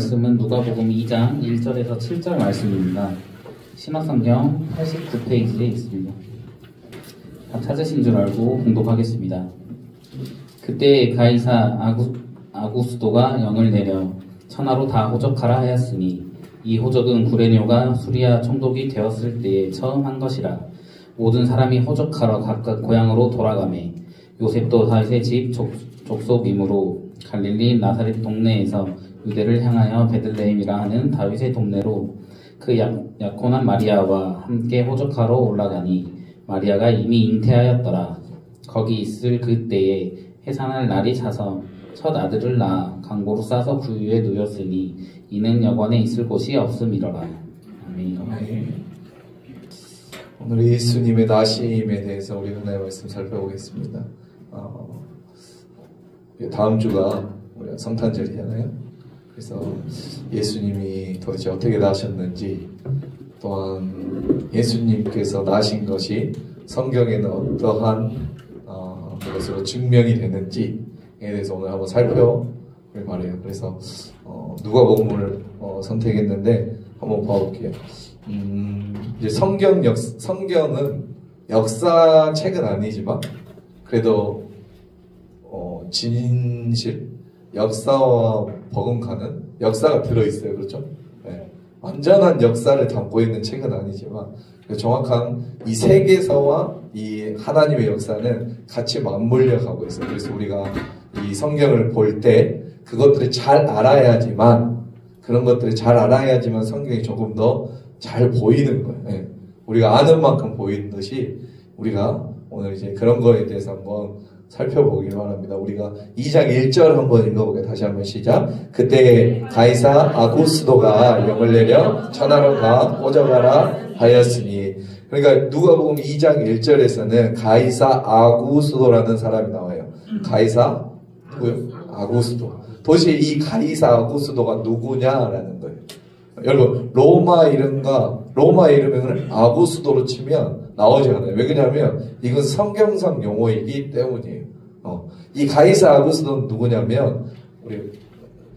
말씀은 누가복음 2장 1절에서 7절 말씀입니다. 신학성경 89페이지에 있습니다. 다 찾으신 줄 알고 봉독하겠습니다. 그때 가이사 아구스도가 영을 내려 천하로 다 호적하라 하였으니 이 호적은 구레뇨가 수리아 총독이 되었을 때에 처음 한 것이라. 모든 사람이 호적하러 각각 고향으로 돌아가매 요셉도 다윗의 집 족속이므로 갈릴리 나사렛 동네에서 유대를 향하여 베들레헴이라 하는 다윗의 동네로 그 약혼한 마리아와 함께 호적하러 올라가니 마리아가 이미 잉태하였더라. 거기 있을 그때에 해산할 날이 차서 첫 아들을 낳아 강보로 싸서 구유에 누였으니 이는 여관에 있을 곳이 없음이로라. 아멘. 오늘 예수님의 나심에 대해서 우리 하나의 말씀 살펴보겠습니다. 다음 주가 우리가 성탄절이잖아요. 그래서 예수님이 도대체 어떻게 나셨는지, 또한 예수님께서 나신 것이 성경에는 어떠한 것으로 증명이 되는지에 대해서 오늘 한번 살펴볼 말이에요. 그래서 누가복음을 선택했는데 한번 봐볼게요. 이제 성경은 역사책은 아니지만 그래도 진실, 역사와 버금가는 역사가 들어있어요. 그렇죠? 네. 완전한 역사를 담고 있는 책은 아니지만 정확한 이 세계사와 이 하나님의 역사는 같이 맞물려 가고 있어요. 그래서 우리가 이 성경을 볼 때 그것들을 잘 알아야지만, 그런 것들을 잘 알아야지만 성경이 조금 더 잘 보이는 거예요. 네. 우리가 아는 만큼 보이는 듯이 우리가 오늘 이제 그런 거에 대해서 한번 살펴보길 바랍니다. 우리가 2장 1절 한번 읽어보게요. 다시 한번 시작. 그때 가이사 아구스도가 영을 내려 천하로 다 호적하라 하였으니. 그러니까 누가복음 2장 1절에서는 가이사 아구스도라는 사람이 나와요. 가이사 누구요? 아구스도. 도대체 이 가이사 아구스도가 누구냐라는 거예요. 여러분, 로마 이름을 아구스도로 치면 나오지 않아요. 왜 그러냐면 이건 성경상 용어이기 때문이에요. 이 가이사 아구스도는 누구냐면, 우리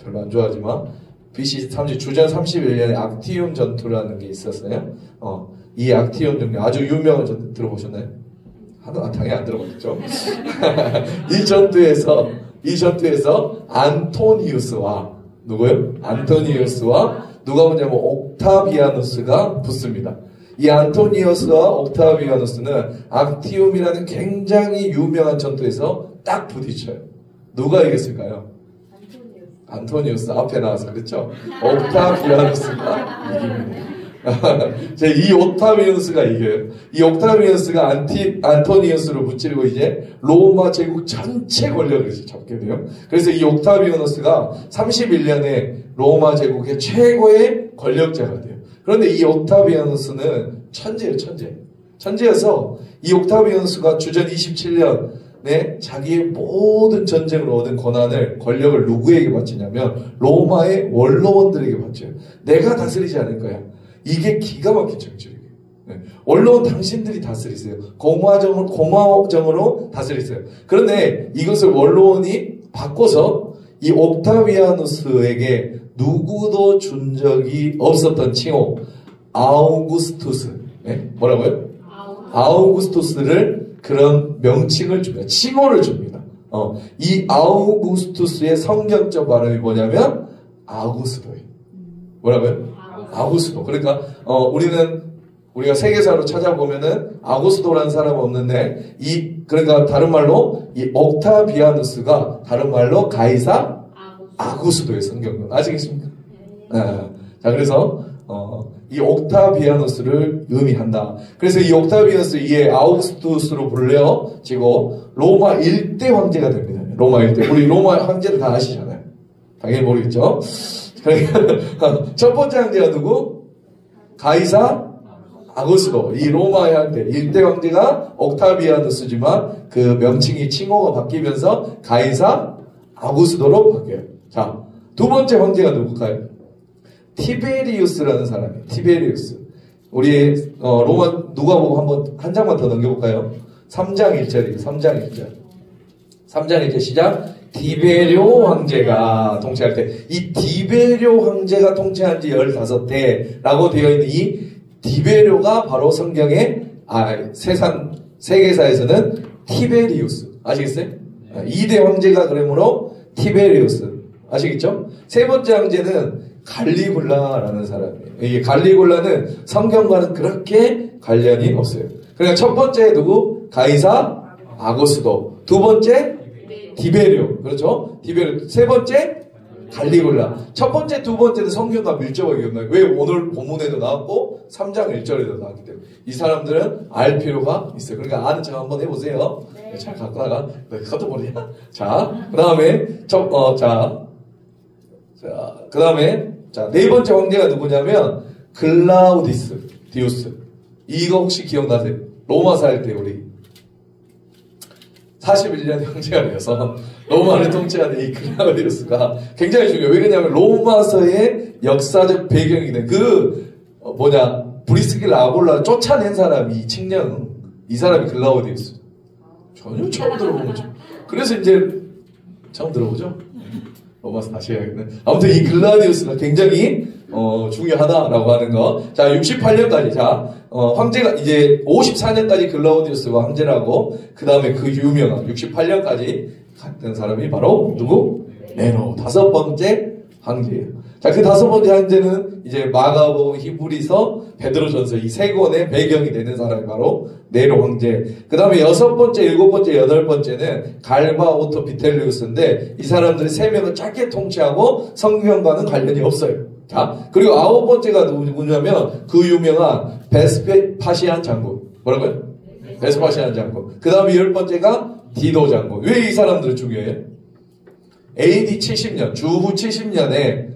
별로 안 좋아하지만 BC 주전 31년에 악티움 전투라는 게 있었어요. 이 악티움 전투 아주 유명한 전투 들어보셨나요? 당연히 안 들어봤죠. 이 전투에서 안토니우스와 누구요? 안토니우스와 누가 뭐냐면 옥타비아누스가 붙습니다. 이 안토니우스와 옥타비아누스는 악티움이라는 굉장히 유명한 전투에서 딱 부딪혀요. 누가 이겼을까요? 안토니우스 앞에 나와서 그렇죠? 옥타비아누스가 이깁니다. 이 옥타비아누스가 이겨요. 이 옥타비아누스가 안토니우스를 무찌르고 이제 로마 제국 전체 권력을 잡게 돼요. 그래서 이 옥타비아누스가 31년에 로마 제국의 최고의 권력자가 돼요. 그런데 이 옥타비아누스는 천재예요, 천재여서 이 옥타비아누스가 주전 27년에 자기의 모든 전쟁을 얻은 권력을 누구에게 바치냐면 로마의 원로원들에게 바쳐요. 내가 다스리지 않을 거야. 이게 기가 막힌 정치력이에요. 네. 원로원 당신들이 다스리세요. 공화정으로 다스리세요. 그런데 이것을 원로원이 바꿔서 이 옥타비아누스에게 누구도 준 적이 없었던 칭호, 아우구스투스. 네? 뭐라고요? 아우구스투스를 그런 명칭을 줍니다. 칭호를 줍니다. 이 아우구스투스의 성경적 발음이 뭐냐면 아구스도예요. 뭐라고요? 아구스도. 그러니까 우리가 세계사로 찾아보면은 아구스도라는 사람은 없는데 그러니까 다른 말로 이 옥타비아누스가 다른 말로 가이사 아구스도의 성경은 아시겠습니까? 네. 자, 그래서 이 옥타비아누스를 의미한다. 그래서 이 옥타비아누스 이에 아우구스투스로 불려지고 로마 일대 황제가 됩니다. 로마 일대. 우리 로마 황제를 다 아시잖아요. 당연히 모르겠죠? 그러니까 첫 번째 황제가 누구? 가이사 아구스도. 이 로마의 황제 일대 황제가 옥타비아누스지만 그 명칭이 칭호가 바뀌면서 가이사 아구스도로 바뀌어요. 자, 두 번째 황제가 누굴까요? 티베리우스라는 사람이에요. 티베리우스. 우리 로마 누가복음 한 장만 더 넘겨볼까요? 3장 1절이에요. 3장 1절. 3장 1절 시작. 디베료 황제가 통치할 때, 이 디베료 황제가 통치한 지 15대라고 되어 있는 이 디베료가 바로 성경의 세계사에서는 티베리우스. 아시겠어요? 2대 황제가 그러므로 티베리우스. 아시겠죠? 세 번째 황제는 갈리굴라라는 사람이에요. 이 갈리굴라는 성경과는 그렇게 관련이 없어요. 그러니까 첫 번째 누구? 가이사 아고스도. 두 번째 디베리오. 그렇죠? 디베리오. 세 번째 갈리굴라. 첫 번째, 두 번째는 성경과 밀접하게 연관해요. 왜? 오늘 본문에도 나왔고 3장 1절에도 나왔기 때문에 이 사람들은 알 필요가 있어요. 그러니까 아는 척 한번 해보세요. 네. 잘 갖고 나가. 그것도 모르냐? 자, 그 다음에 그 다음에 네 번째 황제가 누구냐면 디우스. 이거 혹시 기억나세요? 로마 살 때 우리 41년의 황제가 되어서 로마를 통치하는 이 글라우디우스가 굉장히 중요해요. 왜 그러냐면 로마서의 역사적 배경이 된 브리스길라 아볼라를 쫓아낸 사람이 이青年, 이 사람이 글라우디우스. 전혀 처음 들어본 거죠. 그래서 이제 처음 들어보죠? 로마서 다시 해야겠네. 아무튼 이 글라우디우스가 굉장히 중요하다라고 하는 거. 자, 68년까지. 황제가 이제 54년까지 글라우디우스가 황제라고, 그 다음에 그 유명한 68년까지 갔던 사람이 바로 누구? 네로. 다섯 번째 황제예요. 자, 그 다섯 번째 황제는 이제 마가복음, 히브리서, 베드로전서 이 세 권의 배경이 되는 사람이 바로 네로 황제. 그 다음에 여섯 번째, 일곱 번째, 여덟 번째는 갈바, 오토, 비텔리우스인데 이 사람들이 세 명은 짧게 통치하고 성경과는 관련이 없어요. 자, 그리고 아홉 번째가 누구냐면 그 유명한 베스파시안 장군. 뭐라고요? 베스파시안 장군. 그 다음에 열 번째가 디도 장군. 왜 이 사람들은 중요해요? AD 70년, 주후 70년에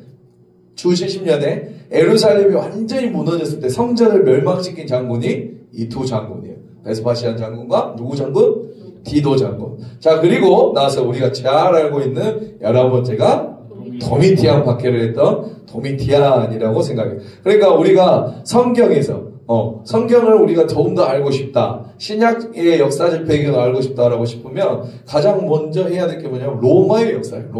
예루살렘이 완전히 무너졌을 때 성전을 멸망시킨 장군이 이 두 장군이에요. 베스파시안 장군과 누구 장군? 디도 장군. 자, 그리고 나서 우리가 잘 알고 있는 11번째가 도미티안 박해를 했던 도미티안이라고 생각해요. 그러니까 우리가 성경에서 성경을 우리가 조금 더 알고 싶다. 신약의 역사적 배경을 알고 싶다라고 싶으면 가장 먼저 해야 될 게 뭐냐면 로마의 역사예요.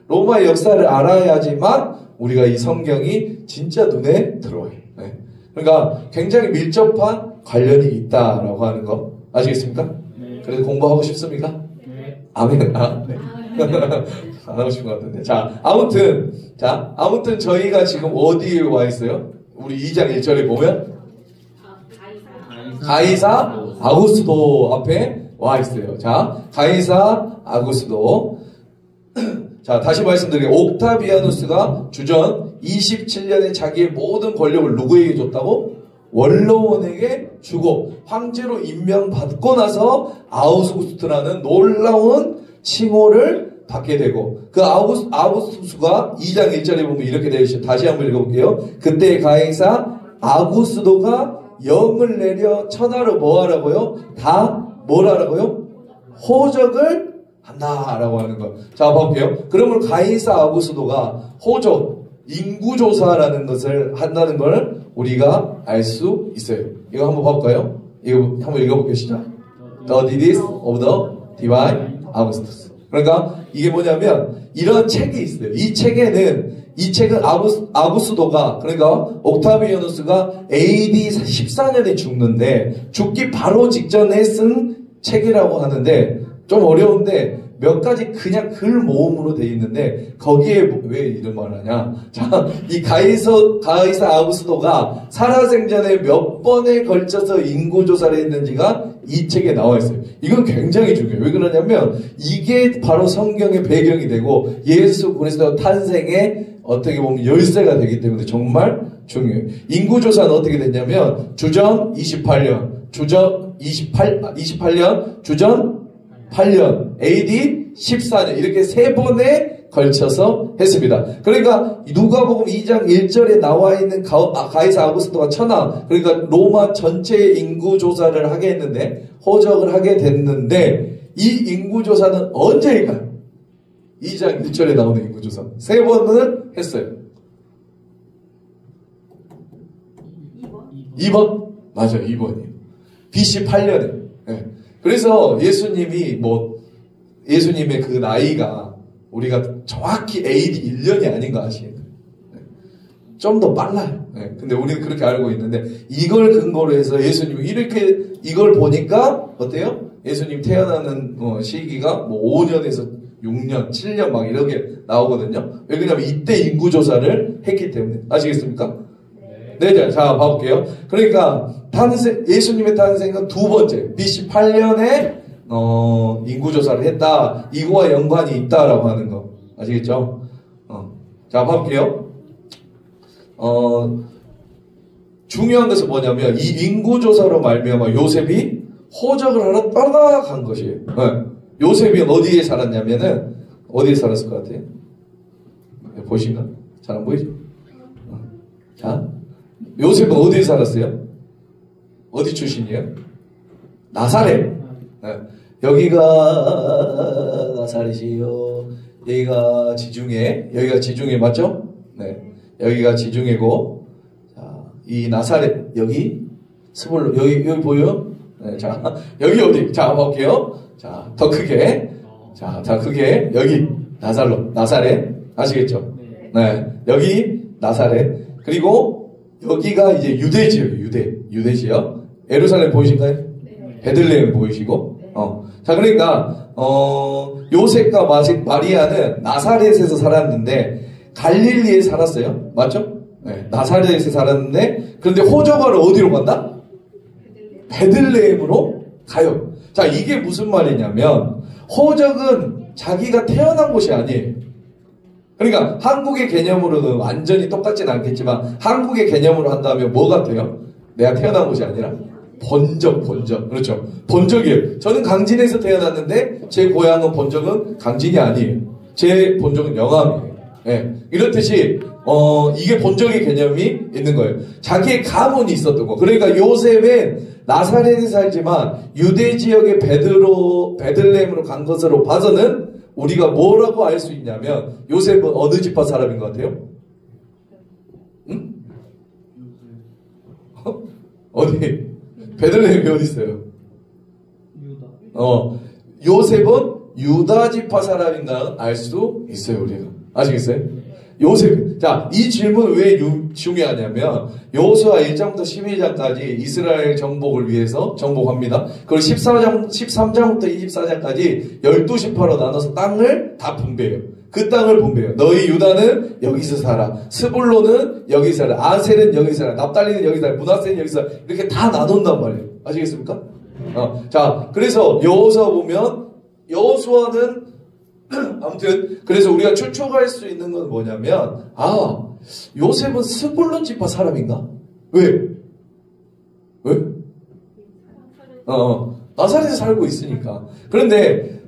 로마의 역사를 알아야지만 우리가 이 성경이 진짜 눈에 들어와요. 네. 그러니까 굉장히 밀접한 관련이 있다라고 하는 거 아시겠습니까? 네. 그래서 공부하고 싶습니까? 네. 아멘. 네. 안 하고 싶은 것 같은데. 아무튼 저희가 지금 어디에 와 있어요? 우리 2장 1절에 보면 가이사 아구스도 앞에 와 있어요. 자, 가이사 아구스도. 자, 다시 말씀드리게 옥타비아누스가 주전 27년에 자기의 모든 권력을 누구에게 줬다고? 원로원에게 주고 황제로 임명받고 나서 아우구스트라는 놀라운 칭호를 받게 되고, 그 아우구스투스가 2장 1절에 보면 이렇게 되어 있어요. 다시 한번 읽어볼게요. 그때 가이사 아구스도가 영을 내려 천하로 뭐하라고요? 다 뭐라라고요? 호적을 한다라고 하는 거. 자, 볼게요. 그러면 가이사 아구스도가 호적, 인구조사라는 것을 한다는 걸 우리가 알 수 있어요. 이거 한번 봐볼까요? 이거 한번 읽어볼게요. 시작. The deeds of the divine Augustus. 그러니까 이게 뭐냐면 이런 책이 있어요. 이 책은 아구스도가, 그러니까 옥타비아누스가 AD 14년에 죽는데 죽기 바로 직전에 쓴 책이라고 하는데 좀 어려운데 몇 가지 그냥 글 모음으로 돼 있는데 거기에 왜 이런 말을 하냐. 자, 이 가이사 아구스도가 살아생전에 몇 번에 걸쳐서 인구조사를 했는지가 이 책에 나와 있어요. 이건 굉장히 중요해요. 왜 그러냐면 이게 바로 성경의 배경이 되고 예수 그리스도 탄생의 어떻게 보면 열쇠가 되기 때문에 정말 중요해요. 인구조사는 어떻게 됐냐면 주전 28년, 주전 28년, 주전 8년, AD 14년 이렇게 세 번에 걸쳐서 했습니다. 그러니까 누가복음 2장 1절에 나와 있는 가이사 아구스토가 천하, 그러니까 로마 전체의 인구조사를 하게 했는데 호적을 하게 됐는데 이 인구조사는 언제일까요? 2장 1절에 나오는 인구조사 세 번을 했어요. 2번? 맞아요. 2번이에요. BC 8년에. 네. 그래서 예수님이 예수님의 그 나이가 우리가 정확히 AD 1년이 아닌 거 아시겠어요? 좀 더 빨라요. 네. 근데 우리는 그렇게 알고 있는데 이걸 근거로 해서 예수님이 이렇게 이걸 보니까 어때요? 예수님 태어나는 시기가 뭐 5년에서 6년, 7년 막 이렇게 나오거든요. 왜 그러냐면 이때 인구조사를 했기 때문에. 아시겠습니까? 네, 자, 봐볼게요. 그러니까 예수님의 탄생은 두 번째, BC 8년에 인구조사를 했다. 이거와 연관이 있다라고 하는 거. 아시겠죠? 자, 봐볼게요. 중요한 것은 뭐냐면 이 인구조사로 말미암아 요셉이 호적을 하러 떠나간 것이에요. 네. 요셉이 어디에 살았냐면은 어디에 살았을 것 같아요? 보시면 잘 안 보이죠? 자, 요셉은 어디에 살았어요? 어디 출신이에요? 나사렛. 네. 여기가 나사렛이요. 여기가 지중해 맞죠? 네. 여기가 지중해고, 자, 이 나사렛 여기 스불론 여기 보여? 네, 자, 여기 어디? 자, 볼게요. 자, 더 크게. 자, 더 크게. 여기 나사렛. 아시겠죠? 네. 여기 나사렛. 그리고 여기가 이제 유대 지역이에요. 유대 지역. 예루살렘 보이신가요? 네. 베들레헴 보이시고. 자, 그러니까 요셉과 마리아는 나사렛에서 살았는데 갈릴리에 살았어요. 맞죠? 네. 나사렛에서 살았는데 그런데 호적하러 어디로 간다? 베들레헴으로 가요. 자, 이게 무슨 말이냐면 호적은 자기가 태어난 곳이 아니에요. 그러니까 한국의 개념으로는 완전히 똑같진 않겠지만 한국의 개념으로 한다면 뭐 같아요? 내가 태어난 곳이 아니라 본적. 그렇죠. 본적이에요. 저는 강진에서 태어났는데 제 고향은 본적은 강진이 아니에요. 제 본적은 영암이에요. 네. 이렇듯이 이게 본적의 개념이 있는 거예요. 자기의 가문이 있었던 거. 그러니까 요셉은 나사렛에 살지만 유대 지역의 베들레헴으로 간 것으로 봐서는 우리가 뭐라고 알 수 있냐면 요셉은 어느 지파 사람인 것 같아요? 응? 어디? 베들레헴이 어디 있어요? 요셉은 유다 지파 사람인가 알 수 있어요, 우리가. 아시겠어요? 요셉. 자, 이 질문은 왜 중요하냐면 여호수아 1장부터 12장까지 이스라엘 정복을 위해서 정복합니다. 그리고 13장부터 24장까지 12지파로 나눠서 땅을 다 분배해요. 그 땅을 분배해요. 너희 유다는 여기서 살아. 스불론은 여기서 살아. 아셀은 여기서 살아. 납달리는 여기서 살아. 므낫세는 여기서 살아. 이렇게 다 나눈단 말이에요. 아시겠습니까? 자, 그래서 여호수아 보면 여호수아는 아무튼 그래서 우리가 추측할 수 있는 건 뭐냐면 요셉은 스불론 지파 사람인가? 왜? 나사렛에 살고 있으니까. 그런데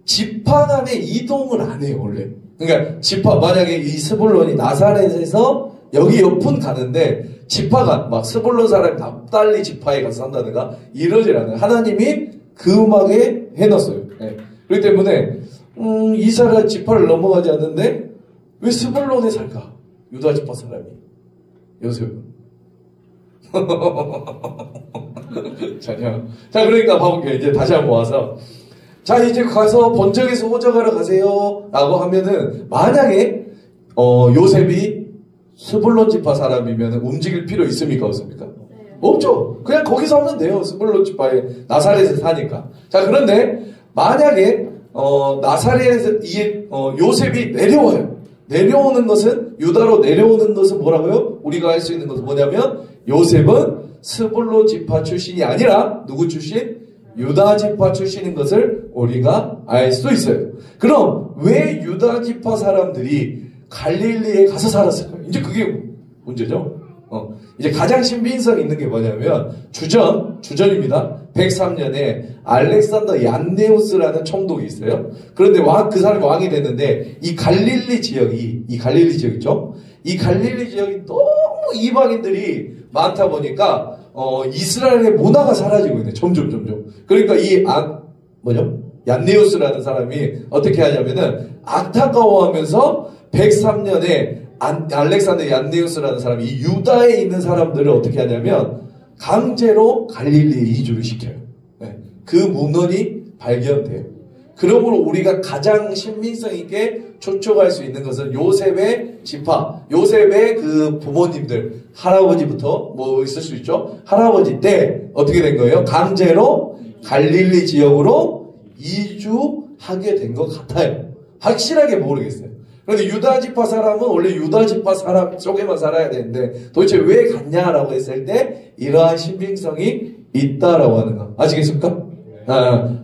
지파 간에 이동을 안 해요, 원래. 그러니까 지파 만약에 이 스불론이 나사렛에서 여기 옆은 가는데 지파가 막 스불론 사람이 납달리 지파에 가서 산다든가 이러질 않아요. 하나님이 그 음악에 해놨어요. 네. 그렇기 때문에 이스라엘 지파를 넘어가지 않는데 왜 스불론에 살까? 유다 지파 사람이. 요셉은. 자, 그러니까 봐볼게요. 이제 다시 한번 와서. 자, 이제 가서 본적에서 호적하러 가세요. 라고 하면은, 만약에, 요셉이 스불론 지파 사람이면 움직일 필요 있습니까? 없습니까? 네. 없죠. 그냥 거기서 하면 돼요. 스불론 지파에 나사렛에 사니까. 자, 그런데, 만약에, 나사렛에서 요셉이 내려와요. 내려오는 것은, 유다로 내려오는 것은 뭐라고요? 우리가 알 수 있는 것은 뭐냐면, 요셉은 스불론 지파 출신이 아니라, 누구 출신? 유다 지파 출신인 것을 우리가 알 수 있어요. 그럼, 왜 유다 지파 사람들이 갈릴리에 가서 살았을까요? 이제 그게 문제죠. 이제 가장 신빙성 있는 게 뭐냐면, 주전입니다. 103년에 알렉산더 얀네우스라는 총독이 있어요. 그런데 그 사람이 왕이 됐는데 이 갈릴리 지역이 있죠. 이 갈릴리 지역이 너무 이방인들이 많다 보니까 이스라엘의 문화가 사라지고 있네. 점점. 그러니까 얀네우스라는 사람이 어떻게 하냐면은 안타까워하면서 103년에 알렉산더 얀네우스라는 사람이 이 유다에 있는 사람들을 어떻게 하냐면 강제로 갈릴리에 이주를 시켜요. 네. 그 문헌이 발견돼요. 그러므로 우리가 가장 신빙성 있게 추측할 수 있는 것은 요셉의 지파, 요셉의 그 부모님들, 할아버지부터 뭐 있을 수 있죠. 할아버지 때 어떻게 된 거예요? 강제로 갈릴리 지역으로 이주하게 된 것 같아요. 확실하게 모르겠어요. 그런데 유다 지파 사람은 원래 유다 지파 사람 속에만 살아야 되는데 도대체 왜 갔냐라고 했을 때 이러한 신빙성이 있다라고 하는 거 아시겠습니까?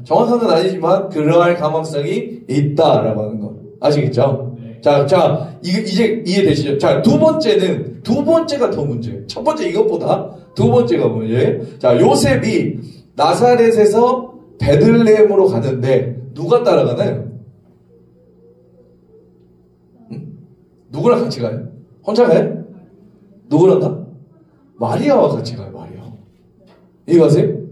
정확한 건 아니지만 그러할 가망성이 있다라고 하는 거 아시겠죠? 자, 이제 이해되시죠? 자, 두 번째가 더 문제예요. 첫 번째 이것보다 두 번째가 문제예요. 자, 요셉이 나사렛에서 베들레헴으로 가는데 누가 따라가나요? 누구랑 같이 가요? 혼자 가요? 누구랑 가? 마리아와 같이 가요, 마리아. 이해가세요?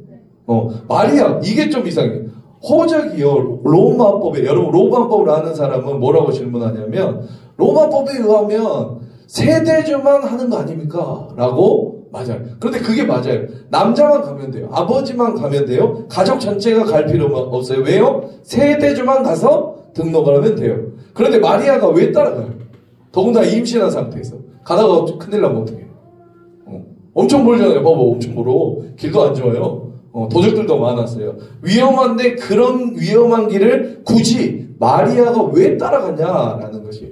마리아, 이게 좀 이상해요. 호적이요, 로마법에, 여러분, 로마법을 아는 사람은 뭐라고 질문하냐면, 로마법에 의하면 세대주만 하는 거 아닙니까? 라고, 맞아요. 그런데 그게 맞아요. 남자만 가면 돼요. 아버지만 가면 돼요. 가족 전체가 갈 필요가 없어요. 왜요? 세대주만 가서 등록을 하면 돼요. 그런데 마리아가 왜 따라가요? 더군다나 임신한 상태에서. 가다가 큰일 나면 어떡해요? 엄청 멀잖아요. 봐봐, 엄청 멀어. 길도 안 좋아요. 도적들도 많았어요. 위험한데 그런 위험한 길을 굳이 마리아가 왜 따라가냐라는 것이에요.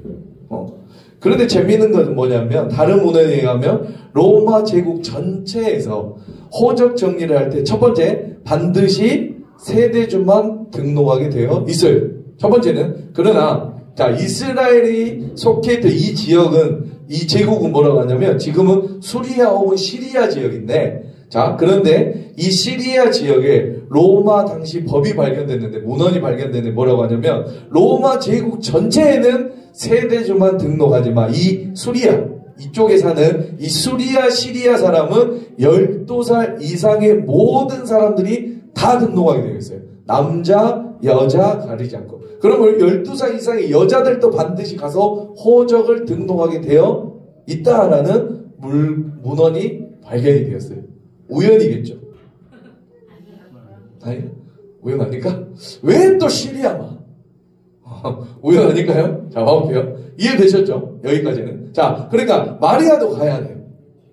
그런데 재미있는 건 뭐냐면 다른 문헌에 의하면 로마 제국 전체에서 호적 정리를 할 때 첫 번째 반드시 세대주만 등록하게 되어 있어요. 첫 번째는 그러나 자 이스라엘이 속해 있던 이 지역은 이 제국은 뭐라고 하냐면 지금은 수리아 혹은 시리아 지역인데 자 그런데 이 시리아 지역에 로마 당시 법이 발견됐는데 문헌이 발견됐는데 뭐라고 하냐면 로마 제국 전체에는 세대주만 등록하지 마. 이 수리아 이쪽에 사는 이 수리아 시리아 사람은 12살 이상의 모든 사람들이 다 등록하게 되어 있어요. 남자 여자 가리지 않고. 그러면 12살 이상의 여자들도 반드시 가서 호적을 등록하게 되어 있다라는 문헌이 발견이 되었어요. 우연이겠죠? 아니, 우연 아닐까? 왜 또 시리아만? 우연 아닐까요? 자, 봐볼게요. 이해되셨죠? 여기까지는. 자, 그러니까 마리아도 가야 돼요.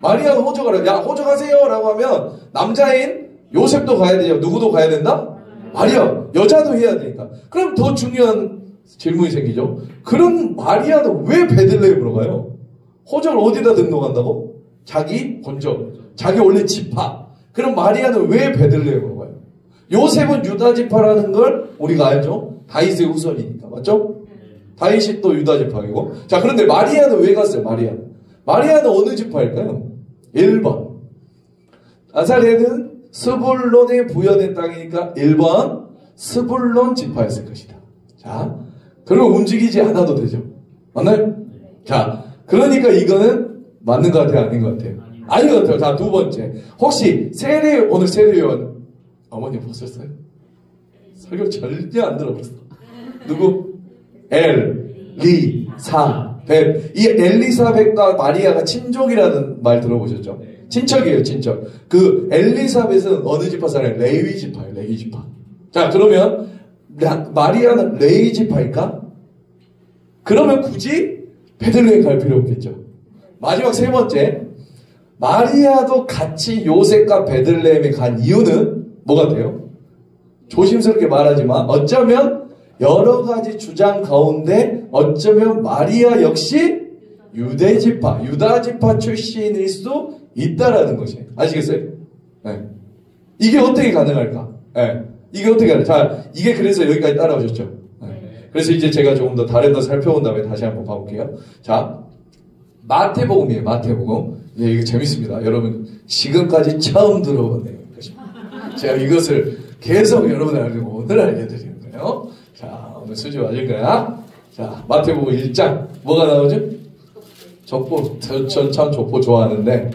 마리아도 호적하라. 야, 호적하세요! 라고 하면 남자인 요셉도 가야 돼요. 누구도 가야 된다? 마리아. 여자도 해야 되니까. 그럼 더 중요한 질문이 생기죠. 그럼 마리아는 왜 베들레헴으로 가요? 호적을 어디다 등록한다고? 자기 본적. 자기 원래 지파. 그럼 마리아는 왜 베들레헴으로 가요? 요셉은 유다 지파라는 걸 우리가 알죠? 다윗의 후손이니까. 맞죠? 다윗이 또 유다 지파이고. 자, 그런데 마리아는 왜 갔어요? 마리아는 어느 지파일까요? 1번. 나사렛은 스불론에 부여된 땅이니까 1번 스불론 지파였을 것이다. 자, 그럼 움직이지 않아도 되죠. 맞나요? 자, 그러니까 이거는 맞는 것 같아요? 아닌 것 같아요? 아닌 것 같아요. 자, 두 번째. 혹시 오늘 세례요한 어머니 보셨어요? 설교 절대 안 들어봤어. 누구? 엘리사벳. 이 엘리사벳과 마리아가 친족이라는 말 들어보셨죠? 친척이에요, 친척. 그 엘리사벳은 어느 지파 사람이에요? 레위 지파예요, 레위 지파. 자, 그러면 마리아는 레위 지파일까? 그러면 굳이 베들레헴 갈 필요 없겠죠. 마지막 세 번째. 마리아도 같이 요셉과 베들레헴에 간 이유는 뭐가 돼요? 조심스럽게 말하지만 어쩌면 여러 가지 주장 가운데 어쩌면 마리아 역시 유대 지파, 유다 지파 출신일 수도 있다라는 것이에요. 아시겠어요? 네. 이게 어떻게 가능할까? 네. 이게 어떻게 가능할까? 자, 이게 그래서 여기까지 따라오셨죠? 네. 그래서 이제 제가 조금 더 다른 거 살펴본 다음에 다시 한번 봐볼게요. 자, 마태복음이에요. 마태복음. 예, 이거 재밌습니다. 여러분 지금까지 처음 들어본 내용인 것입니다. 제가 이것을 계속 여러분 알고 오늘 알려드리는 거예요. 자, 오늘 수지 맞을 거야. 자, 마태복음 1장 뭐가 나오죠? 족보. 전 참 족보 좋아하는데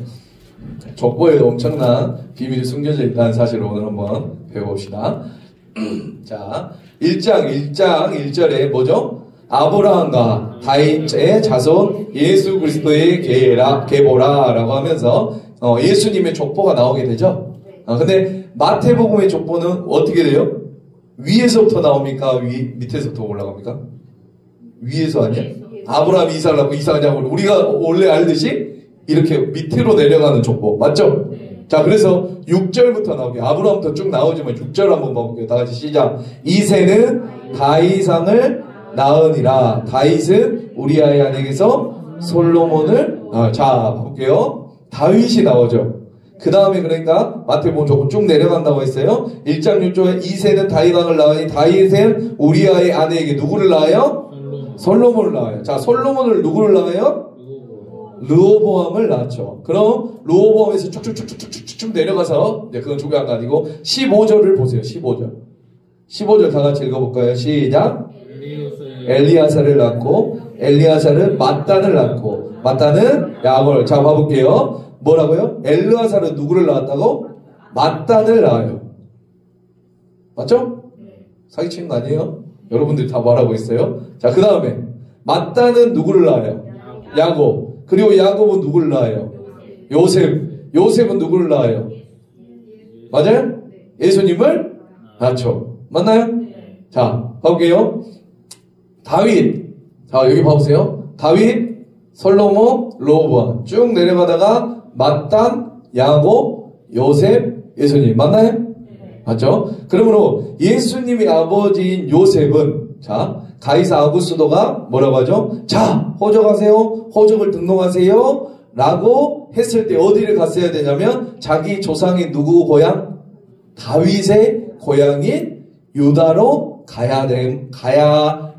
족보에 엄청난 비밀이 숨겨져 있다는 사실을 오늘 한번 배워봅시다. 자, 1장 1절에 뭐죠? 아브라함과 다윗의 자손 예수 그리스도의 계보라라고 하면서 예수님의 족보가 나오게 되죠. 근데 마태복음의 족보는 어떻게 돼요? 위에서부터 나옵니까? 밑에서부터 올라갑니까? 위에서 아니야? 아브라함이 이삭을 낳고 이삭은 야곱을 우리가 원래 알듯이 이렇게 밑으로 내려가는 족보 맞죠? 자 그래서 6절부터 나오게 아브라함부터 쭉 나오지만 6절 한번 봐볼게요. 다 같이 시작. 이새는 다윗왕을 낳으니라. 다윗은 우리아의 아내에게서 솔로몬을 자 볼게요. 다윗이 나오죠. 그 다음에 그러니까 마태복음 조금 쭉 내려간다고 했어요. 1장 6절에 이새는 다윗왕을 낳으니 다윗은 우리아의 아내에게 누구를 낳아요? 솔로몬을 낳아요. 자 솔로몬을 누구를 낳아요? 르호보암을 낳았죠. 그럼 르호보암에서 쭉쭉쭉쭉쭉 내려가서 그건 중요한 거 아니고 15절을 보세요. 15절 다 같이 읽어볼까요? 시작. 엘리야사를 낳고 엘리야사는 mat단을 낳고 mat단은 야곱을 자 봐볼게요. 뭐라고요? 엘리야사는 누구를 낳았다고? mat단을 낳아요. 맞죠? 사기치는 거 아니에요? 여러분들이 다 말하고 있어요. 자 그 다음에 mat단은 누구를 낳아요? 야곱. 그리고 야곱은 누구를 낳아요? 요셉은 누구를 낳아요? 맞아요? 예수님을 낳죠. 맞나요? 자, 봐볼게요. 다윗. 자, 여기 봐보세요. 다윗, 솔로몬, 르호보암. 쭉 내려가다가 mat단, 야곱, 요셉, 예수님. 맞나요? 맞죠? 그러므로 예수님의 아버지인 요셉은 자, 가이사 아구스도가 뭐라고 하죠? 자, 호적하세요. 호적을 등록하세요. 라고 했을 때 어디를 갔어야 되냐면 자기 조상이 누구 고향? 다윗의 고향인 유다로 가야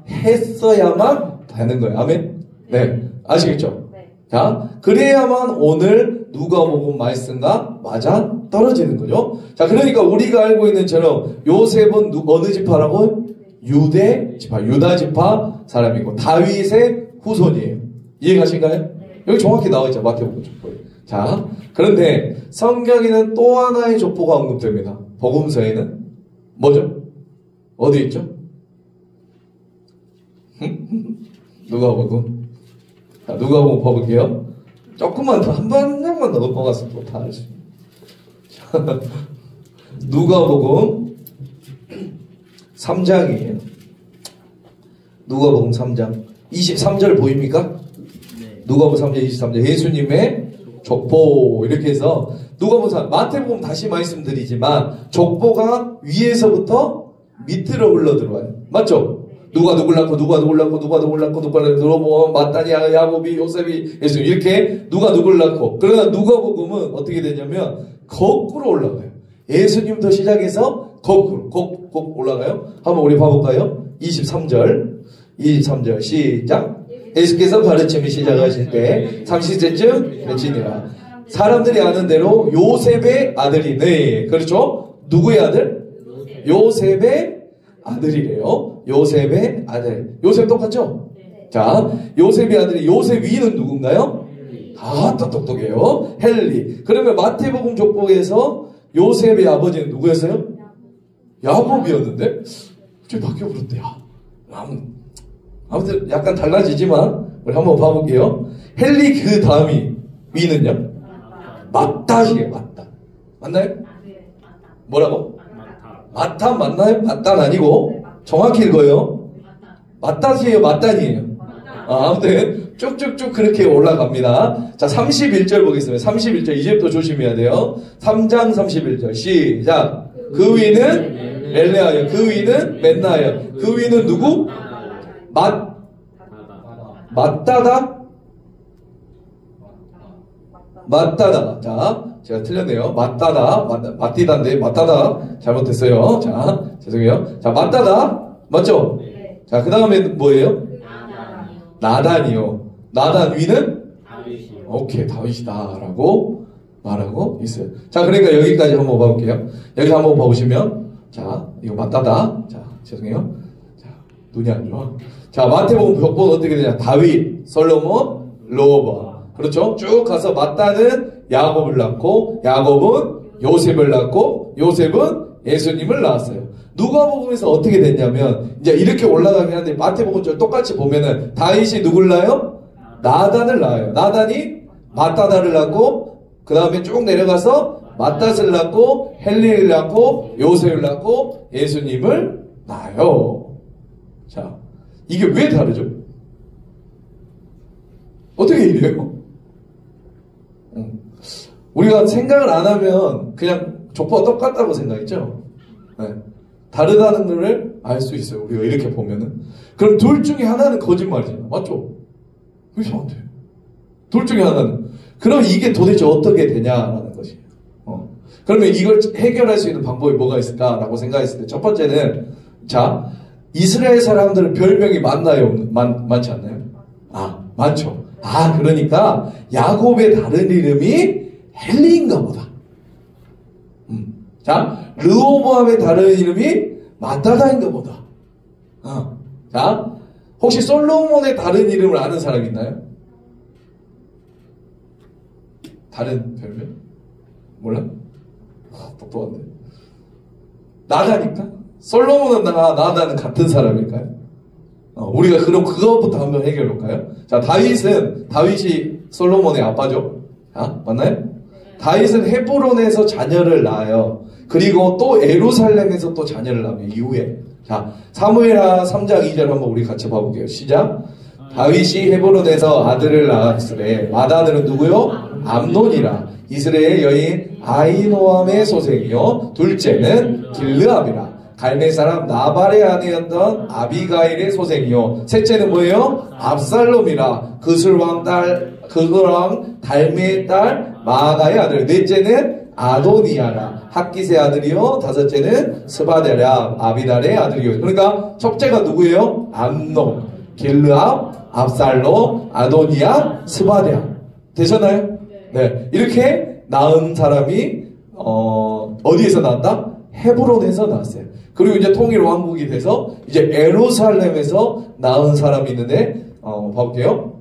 했어야만 되는 거예요. 아멘? 네. 아시겠죠? 자, 그래야만 오늘 누가복음 말씀과 맞아 떨어지는 거죠. 자, 그러니까 우리가 알고 있는 처럼 요셉은 어느 지파라고? 유다 지파 사람이고 다윗의 후손이에요. 이해가신가요? 여기 정확히 나와있죠. 마태복음 족보에. 자, 그런데 성경에는 또 하나의 족보가 언급됩니다. 복음서에는 뭐죠? 어디 있죠? 누가복음. 자, 누가복음 봐볼게요. 조금만 더 한 번만 더 넘어가서 또 다 알 수 있어요. 누가복음 3장이에요. 누가복음 3장 23절 보입니까? 네. 누가복음 3장 23절 예수님의 족보 이렇게 해서 누가복음 3 마태복음 다시 말씀드리지만 족보가 위에서부터 밑으로 흘러 들어와요. 맞죠? 누가 누굴 낳고 누가 누굴 낳고 누가 누굴 낳고 누가 르호보암 mat단이 야곱이 요셉이 예수님 이렇게 누가 누굴 낳고 그러나 누가복음은 어떻게 되냐면 거꾸로 올라가요. 예수님부터 시작해서 거꾸로 꼭 올라가요. 한번 우리 봐볼까요? 23절 시작. 예수께서 가르침을 시작하실 때 30세쯤 되시니라. 사람들이 아는 대로 요셉의 아들이네. 그렇죠? 누구의 아들? 요셉의 아들이래요. 요셉의 아들. 요셉 똑같죠? 자, 요셉의 아들이 요셉 위는 누군가요? 다 똑똑해요. 헬리. 그러면 마태복음 족보에서 요셉의 아버지는 누구였어요? 야곱이었는데 갑자기 바뀌어버렸대요. 아무튼 약간 달라지지만 우리 한번 봐볼게요. 헬리 그 다음이 위는요? mat단이에요. mat단. 맞나요? 뭐라고? mat단 맞나요? mat단 아니고 정확히 읽어요. mat단이에요. mat단이에요. 아무튼 쭉쭉쭉 그렇게 올라갑니다. 자 31절 보겠습니다. 31절 이제부터 조심해야 돼요. 3장 31절 시작. 그 위는 엘레아요. 그 위는 맨나요. 그 위는 누구? mat다다. 자, 제가 틀렸네요. mat디다인데 mat다다 잘못했어요. 자, 죄송해요. 자, mat다다 맞죠? 자, 그 다음에 뭐예요? 나단이요. 나단 위는? 오케이, 다윗이다라고 말하고 있어요. 자, 그러니까 여기까지 한번 봐볼게요. 여기 한번 봐보시면, 자, 이거 mat다다. 자, 죄송해요. 자, 눈이 안 좋아. 자, 마태복음 족보는 어떻게 되냐? 다윗, 솔로몬, 르호보암. 그렇죠? 쭉 가서 mat단은 야곱을 낳고, 야곱은 요셉을 낳고, 요셉은 예수님을 낳았어요. 누가복음에서 어떻게 됐냐면 이제 이렇게 올라가긴 하는데 마태복음처럼 똑같이 보면은 다윗이 누굴 낳아요? 나단을 낳아요. 나단이 mat다다를 낳고 그 다음에 쭉 내려가서 맏닷을 낳고 헬리를 낳고 요셉을 낳고 예수님을 낳아요. 자, 이게 왜 다르죠? 어떻게 이래요? 우리가 생각을 안 하면 그냥 족보가 똑같다고 생각했죠? 네. 다르다는 것을 알 수 있어요. 우리가 이렇게 보면은. 그럼 둘 중에 하나는 거짓말이잖아. 맞죠? 왜 저한테? 둘 중에 하나는. 그럼 이게 도대체 어떻게 되냐라는 것이에요. 그러면 이걸 해결할 수 있는 방법이 뭐가 있을까라고 생각했을 때 첫 번째는 자, 이스라엘 사람들은 별명이 많나요? 많지 않나요? 많죠. 그러니까 야곱의 다른 이름이 헬리인가 보다. 자, 르호보암의 다른 이름이 맏다다인가 보다. 자, 혹시 솔로몬의 다른 이름을 아는 사람 있나요? 다른 별명? 몰라? 똑똑한데. 나다니까? 솔로몬은 나다는 같은 사람일까요? 우리가 그럼 그것부터 한번 해결해 볼까요? 자, 다윗이 솔로몬의 아빠죠? 맞나요? 다윗은 헤브론에서 자녀를 낳아요. 그리고 또 예루살렘에서 또 자녀를 낳아요. 이후에. 자, 사무엘하 3장 2절 한번 우리 같이 봐볼게요. 시작. 다윗이 헤브론에서 아들을 낳았으되 맏아들은 누구요? 암논이라. 이스라엘 여인 아히노암의 소생이요. 둘째는 길르압이라. 갈멜 사람 나발의 아내였던 아비가일의 소생이요. 셋째는 뭐예요? 압살롬이라. 그술왕 달메의 딸 마아가의 아들. 넷째는 아도니아라. 학기스의 아들이요. 다섯째는 스바데라. 아비달의 아들이요. 그러니까 첫째가 누구예요? 암논, 길르압, 압살롬, 아도니아, 스바데아. 되셨나요? 네. 이렇게 낳은 사람이 어디에서 낳았다? 헤브론에서 낳았어요. 그리고 이제 통일 왕국이 돼서 이제 예루살렘에서 낳은 사람이 있는데 봐볼게요.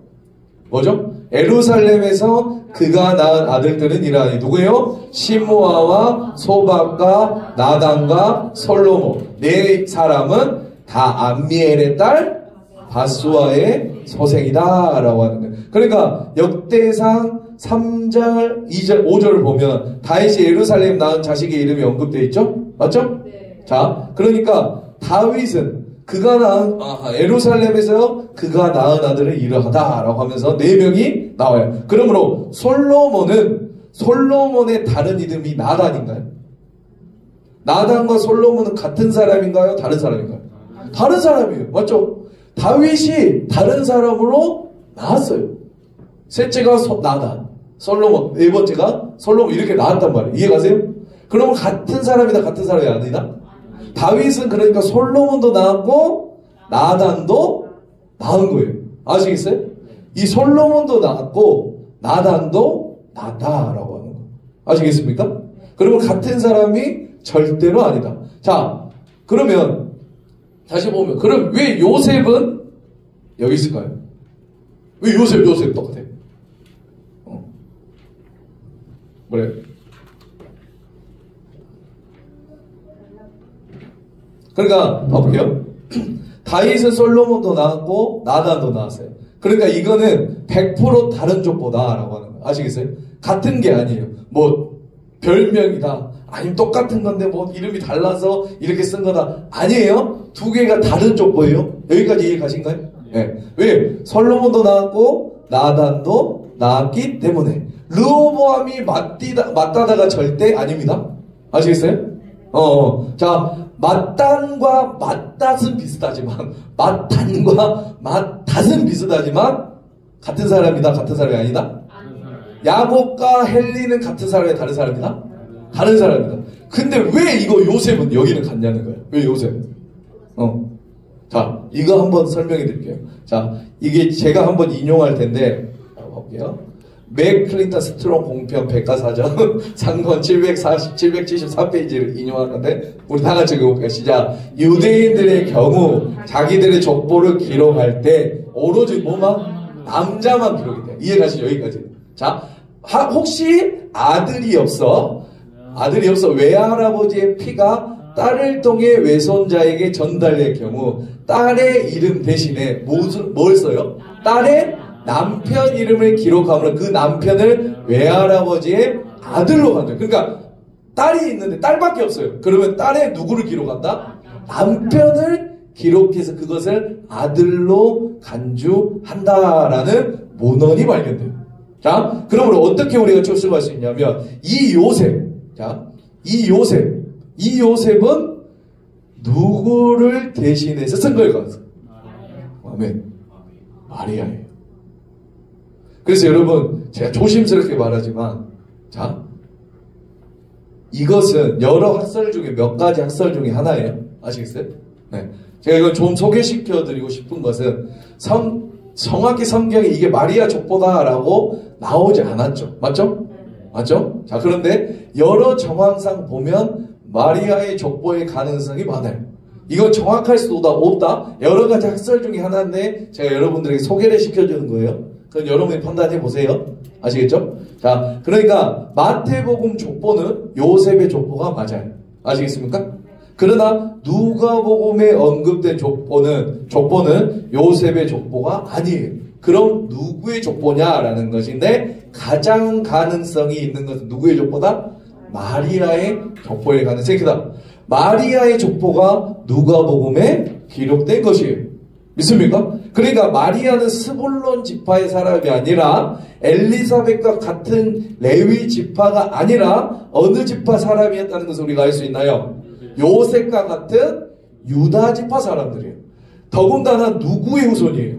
뭐죠? 예루살렘에서 그가 낳은 아들들은 이러하니 누구예요? 시므아와 소박과 나단과 솔로몬. 네 사람은 다 암미엘의 딸 바수아의 소생이다 라고 하는 거예요. 그러니까 역대상 3장 2절 5절을 보면 다윗이 예루살렘 낳은 자식의 이름이 언급되어 있죠? 맞죠? 네. 자, 그러니까 다윗은 그가 낳은 예루살렘에서 그가 낳은 아들은 이러하다 라고 하면서 4명이 나와요. 그러므로 솔로몬의 다른 이름이 나단인가요? 나단과 솔로몬은 같은 사람인가요? 다른 사람인가요? 다른 사람이에요. 맞죠? 다윗이 다른 사람으로 낳았어요. 셋째가 나단, 솔로몬, 네 번째가 솔로몬 이렇게 나왔단 말이에요. 이해가세요? 그러면 같은 사람이다, 같은 사람이 아니다? 다윗은 그러니까 솔로몬도 낳았고 나단도 낳은 거예요. 아시겠어요? 이 솔로몬도 낳았고 나단도 낳았다라고 하는 거예요. 아시겠습니까? 그러면 같은 사람이 절대로 아니다. 자, 그러면 다시 보면 그럼 왜 요셉은 여기 있을까요? 왜 요셉 똑같아? 뭐래? 그러니까 봐볼게요. 다윗은 솔로몬도 낳았고 나단도 낳았어요. 그러니까 이거는 100% 다른 족보다라고 하는 거예요. 아시겠어요? 같은 게 아니에요. 뭐 별명이다. 아니면 똑같은 건데 뭐 이름이 달라서 이렇게 쓴 거다. 아니에요. 두 개가 다른 족보예요. 여기까지 이해 가신가요? 네. 왜? 솔로몬도 낳았고 나단도 낳았기 때문에. 르호보암이 맞다다가 절대 아닙니다. 아시겠어요? 자, 맏단과 맏닷은 비슷하지만 맏단과 맏닷은 비슷하지만 같은 사람이다, 같은 사람이 아니다? 야곱과 헬리는 같은 사람이 다른 사람이다? 다른 사람이다. 근데 왜 이거 요셉은 여기는 같냐는 거예요. 왜 요셉은? 자, 이거 한번 설명해 드릴게요. 자, 이게 제가 한번 인용할 텐데 볼게요. 맥클린턴 스트롱 공편 백과사전 상권 773페이지를 인용하는데 우리 다 같이 읽어볼게요. 시작. 유대인들의 경우 자기들의 족보를 기록할 때 오로지 뭐만? 남자만 기록이 돼. 이해가시죠? 여기까지. 자, 혹시 아들이 없어 외할아버지의 피가 딸을 통해 외손자에게 전달될 경우 딸의 이름 대신에 뭘 써요? 딸의 남편 이름을 기록하면 그 남편을 외할아버지의 아들로 간다. 그러니까 딸이 있는데 딸밖에 없어요. 그러면 딸의 누구를 기록한다? 남편을 기록해서 그것을 아들로 간주한다라는 문헌이 발견돼요. 자, 그러므로 어떻게 우리가 추측할 수 있냐면 이 요셉, 이 요셉은 누구를 대신해서 쓴 거예요? 아멘. 마리아예요. 그래서 여러분, 제가 조심스럽게 말하지만, 자, 이것은 여러 학설 중에 몇 가지 학설 중에 하나예요. 아시겠어요? 네. 제가 이걸 좀 소개시켜 드리고 싶은 것은 정확히 성경에 이게 마리아 족보다라고 나오지 않았죠. 맞죠? 맞죠? 자, 그런데 여러 정황상 보면 마리아의 족보의 가능성이 많아요. 이건 정확할 수도 없다. 여러 가지 학설 중에 하나인데 제가 여러분들에게 소개를 시켜주는 거예요. 그건 여러분이 판단해 보세요. 아시겠죠? 자, 그러니까 마태복음 족보는 요셉의 족보가 맞아요. 아시겠습니까? 그러나 누가복음에 언급된 족보는 요셉의 족보가 아니에요. 그럼 누구의 족보냐라는 것인데 가장 가능성이 있는 것은 누구의 족보다? 마리아의 족보의 가능성이 크다. 마리아의 족보가 누가복음에 기록된 것이에요. 믿습니까? 그러니까 마리아는 스불론 지파의 사람이 아니라 엘리사벳과 같은 레위 지파가 아니라 어느 지파 사람이었다는 것을 우리가 알 수 있나요? 요셉과 같은 유다 지파 사람들이에요. 더군다나 누구의 후손이에요?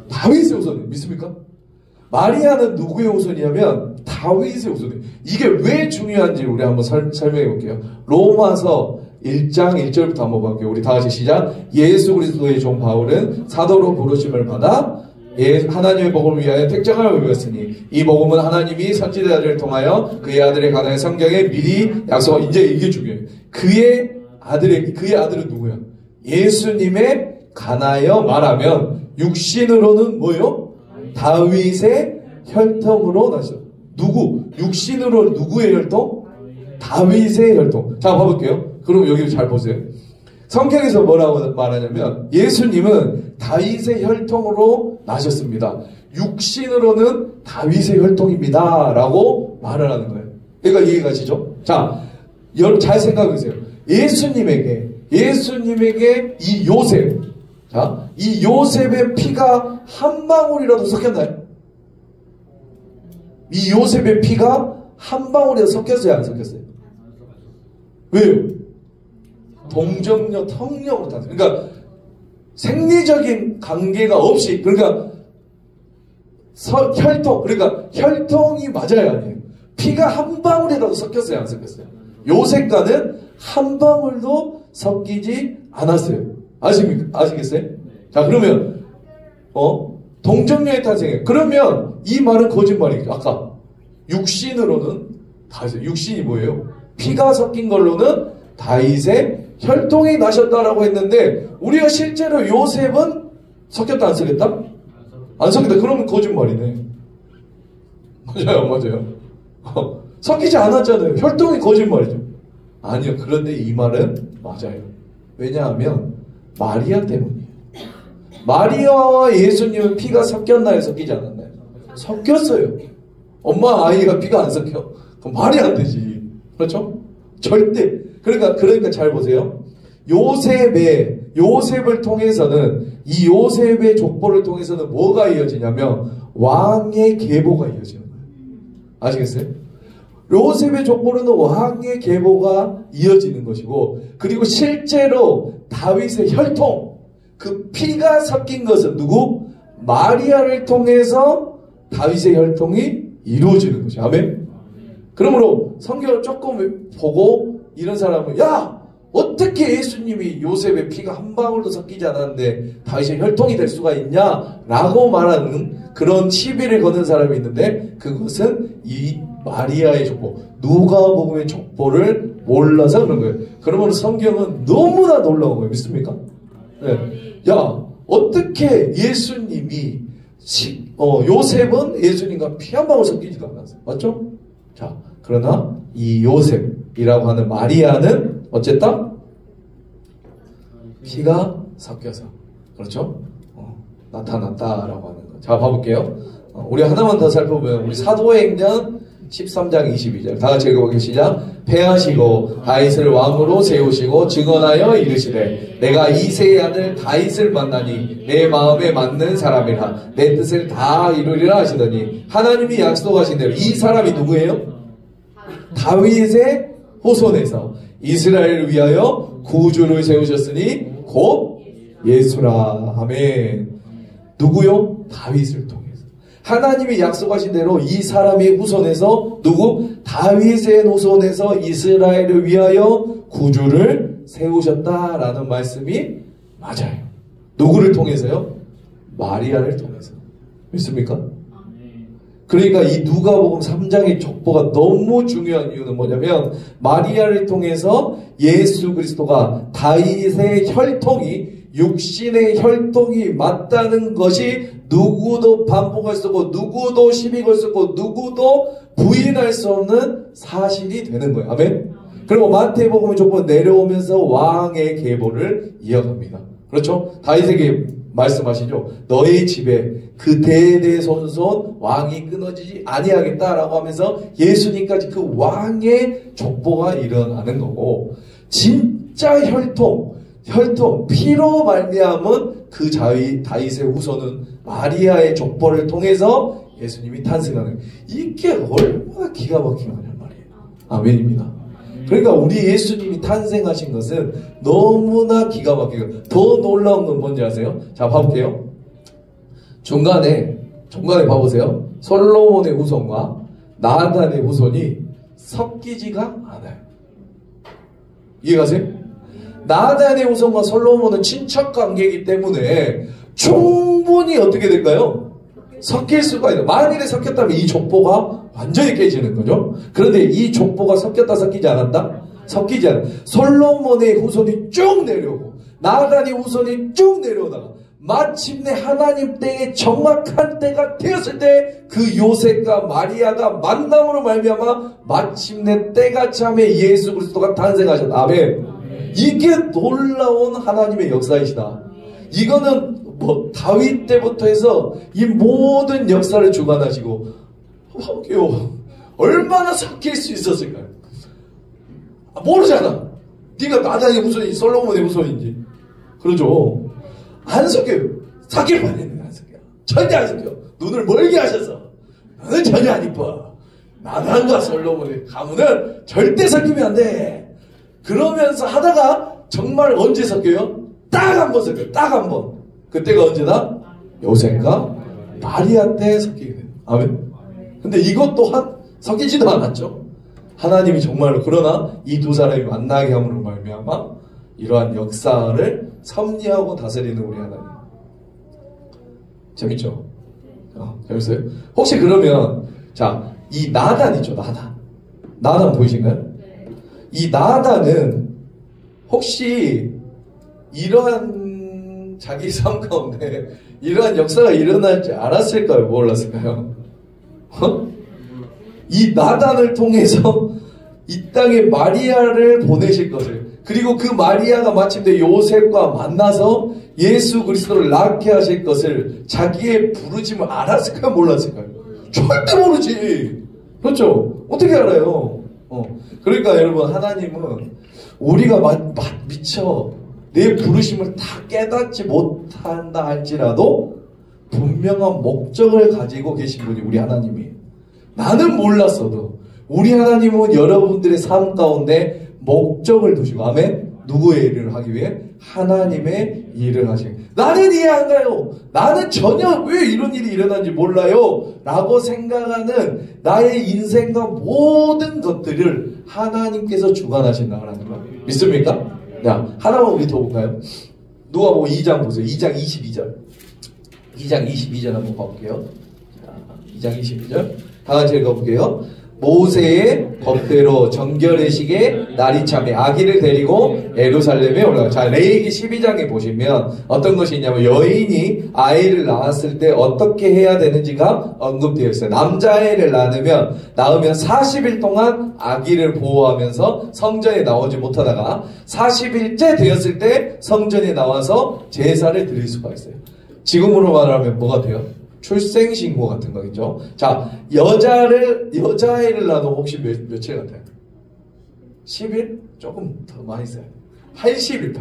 다윗의 후손이에요. 믿습니까? 마리아는 누구의 후손이냐면 다윗의 후손이에요. 이게 왜 중요한지 우리 한번 설명해 볼게요. 로마서 1장 1절부터 한번 볼게요. 우리 다 같이 시작. 예수 그리스도의 종 바울은 사도로 부르심을 받아 하나님의 복음을 위하여 택정함을 입었으니 이 복음은 하나님이 선지자들을 통하여 그의 아들에 관하여 성경에 미리 약속한 이제 이게 중요해요. 그의 아들은 누구야? 예수님에 관하여 말하면 육신으로는 뭐요? 다윗의 혈통으로 나죠. 누구? 육신으로 누구의 혈통? 다윗의 혈통. 자, 봐볼게요. 그럼 여기 잘 보세요. 성경에서 뭐라고 말하냐면 예수님은 다윗의 혈통으로 나셨습니다. 육신으로는 다윗의 혈통입니다. 라고 말을 하는 거예요. 그러니까 이해가 가시죠? 자, 잘 생각해보세요. 예수님에게 이 요셉, 자, 이 요셉의 피가 한 방울이라도 섞였나요? 이 요셉의 피가 한 방울이라도 섞였어요? 안 섞였어요? 왜요? 동정녀, 턱녀로 다. 그러니까 생리적인 관계가 없이, 그러니까 혈통, 그러니까 혈통이 맞아야 아니에요. 피가 한 방울이라도 섞였어요? 안 섞였어요? 요셉과는 한 방울도 섞이지 않았어요. 아시겠어요? 자, 그러면 동정녀의 탄생이에요. 그러면 이 말은 거짓말이죠. 아까 육신으로는 다윗의 육신이 뭐예요? 피가 섞인 걸로는 다윗의 혈통이 나셨다라고 했는데 우리가 실제로 요셉은 섞였다 안 섞였다? 안 섞였다. 그러면 거짓말이네. 맞아요. 섞이지 않았잖아요. 혈통이 거짓말이죠. 아니요. 그런데 이 말은 맞아요. 왜냐하면 마리아 때문이에요. 마리아와 예수님은 피가 섞였나요? 섞이지 않았나요? 섞였어요. 엄마 아이가 피가 안 섞여. 그럼 말이 안 되지. 그렇죠? 절대. 그러니까 잘 보세요. 요셉을 통해서는 이 요셉의 족보를 통해서는 뭐가 이어지냐면 왕의 계보가 이어지는 거예요. 아시겠어요? 요셉의 족보로는 왕의 계보가 이어지는 것이고 그리고 실제로 다윗의 혈통 그 피가 섞인 것은 누구? 마리아를 통해서 다윗의 혈통이 이루어지는 것이죠. 아멘? 그러므로 성경을 조금 보고 이런 사람은 야! 어떻게 예수님이 요셉의 피가 한 방울도 섞이지 않았는데 다윗의 혈통이 될 수가 있냐? 라고 말하는 그런 시비를 거는 사람이 있는데 그것은 이 마리아의 족보, 누가복음의 족보를 몰라서 그런 거예요. 그러면 성경은 너무나 놀라운 거예요. 믿습니까? 네. 야, 어떻게 예수님이 요셉은 예수님과 피 한 방울 섞이지도 않았어요. 맞죠? 자, 그러나 이 요셉이라고 하는 마리아는 어쨌든 피가 섞여서 그렇죠? 나타났다라고 하는 거. 자, 봐볼게요. 우리 하나만 더 살펴보면 우리 사도행전 13장 22절 다 같이 읽어보겠습니다. 시작. 패하시고 다윗을 왕으로 세우시고 증언하여 이르시되 내가 이새의 아들 다윗을 만나니 내 마음에 맞는 사람이라 내 뜻을 다 이루리라 하시더니 하나님이 약속하신 대로 이 사람이 누구예요? 다윗의 후손에서 이스라엘을 위하여 구주를 세우셨으니 곧 예수라. 아멘. 누구요? 다윗을 통해서 하나님이 약속하신 대로 이 사람의 후손에서 누구? 다윗의 후손에서 이스라엘을 위하여 구주를 세우셨다라는 말씀이 맞아요. 누구를 통해서요? 마리아를 통해서. 믿습니까? 그러니까 이 누가복음 3장의 족보가 너무 중요한 이유는 뭐냐면 마리아를 통해서 예수 그리스도가 다윗의 혈통이 육신의 혈통이 맞다는 것이 누구도 반복할 수 없고 누구도 시비 걸 수 없고 누구도 부인할 수 없는 사실이 되는 거예요. 아멘. 그리고 마태복음의 족보 내려오면서 왕의 계보를 이어갑니다. 그렇죠? 다윗에게 말씀하시죠. 너의 집에 그 대대손손 왕이 끊어지지 아니하겠다라고 하면서 예수님까지 그 왕의 족보가 일어나는 거고 진짜 혈통 피로 말미암은 그 다윗의 후손은 마리아의 족보를 통해서 예수님이 탄생하는 이게 얼마나 기가 막힌 거냔 말이에요. 아멘입니다. 그러니까 우리 예수님이 탄생하신 것은 너무나 기가 막히고 더 놀라운 건 뭔지 아세요? 자 봐볼게요. 중간에 봐보세요. 솔로몬의 후손과 나단의 후손이 섞이지가 않아요. 이해가세요? 나단의 후손과 솔로몬은 친척 관계이기 때문에 충분히 어떻게 될까요? 섞일 수가 있어요. 만일에 섞였다면 이 족보가 완전히 깨지는 거죠. 그런데 이 족보가 섞였다 섞이지 않았다? 섞이지 않아. 솔로몬의 후손이 쭉 내려오고 나단의 후손이 쭉 내려오다가 마침내 하나님 때에 정확한 때가 되었을 때 그 요셉과 마리아가 만남으로 말미암아 마침내 때가 참에 예수 그리스도가 탄생하셨다. 아멘. 이게 놀라운 하나님의 역사이시다. 이거는 뭐 다윗 때부터 해서 이 모든 역사를 주관하시고 볼게요. 얼마나 섞일 수 있었을까요? 모르잖아. 네가 나단의 후손인지 솔로몬의 후손인지. 그러죠. 안 섞여요. 섞일 뻔했는데 안 섞여. 절대 안 섞여. 눈을 멀게 하셔서 너는 전혀 안 이뻐. 나단과 솔로몬의 가문은 절대 섞이면 안 돼. 그러면서 하다가 정말 언제 섞여요? 딱 한 번 섞여요. 딱 한 번. 그때가 언제나? 요셉과 마리아 때 섞이게 돼요. 아멘. 근데 이것 또한 섞이지도 않았죠. 하나님이 정말로 그러나 이 두 사람이 만나게 함으로 말미암아 이러한 역사를 섭리하고 다스리는 우리 하나님. 재밌죠? 재밌어요? 혹시 그러면 자, 이 나단 있죠. 나단 보이신가요? 이 나단은 혹시 이러한 자기 삶 가운데 이러한 역사가 일어날지 알았을까요? 몰랐을까요? 이 나단을 통해서 이 땅에 마리아를 보내실 것을, 그리고 그 마리아가 마침내 요셉과 만나서 예수 그리스도를 낳게 하실 것을 자기의 부르심을 알았을까요? 몰랐을까요? 절대 모르지. 그렇죠? 어떻게 알아요? 그러니까 여러분, 하나님은 우리가 미처 내 부르심을 다 깨닫지 못한다 할지라도 분명한 목적을 가지고 계신 분이 우리 하나님이에요. 나는 몰랐어도 우리 하나님은 여러분들의 삶 가운데 목적을 두시고, 아멘? 누구의 일을 하기 위해? 하나님의 일을 하시고, 나는 이해 안 가요. 나는 전혀 왜 이런 일이 일어난지 몰라요. 라고 생각하는 나의 인생과 모든 것들을 하나님께서 주관하신다는 거 믿습니까? 자, 하나만 우리 더 볼까요? 누가복음 2장 보세요. 2장 22절. 2장 22절 한번 봐볼게요. 자, 2장 22절. 다 같이 읽어볼게요. 모세의 법대로 정결의식에 날이 참에 아기를 데리고 예루살렘에 올라가요. 자, 레위기 12장에 보시면 어떤 것이 있냐면 여인이 아이를 낳았을 때 어떻게 해야 되는지가 언급되어 있어요. 남자아이를 낳으면 40일 동안 아기를 보호하면서 성전에 나오지 못하다가 40일째 되었을 때 성전에 나와서 제사를 드릴 수가 있어요. 지금으로 말하면 뭐가 돼요? 출생신고 같은 거겠죠. 자, 여자아이를 낳으면 혹시 며칠 같아요? 10일? 조금 더 많이 써요. 80일,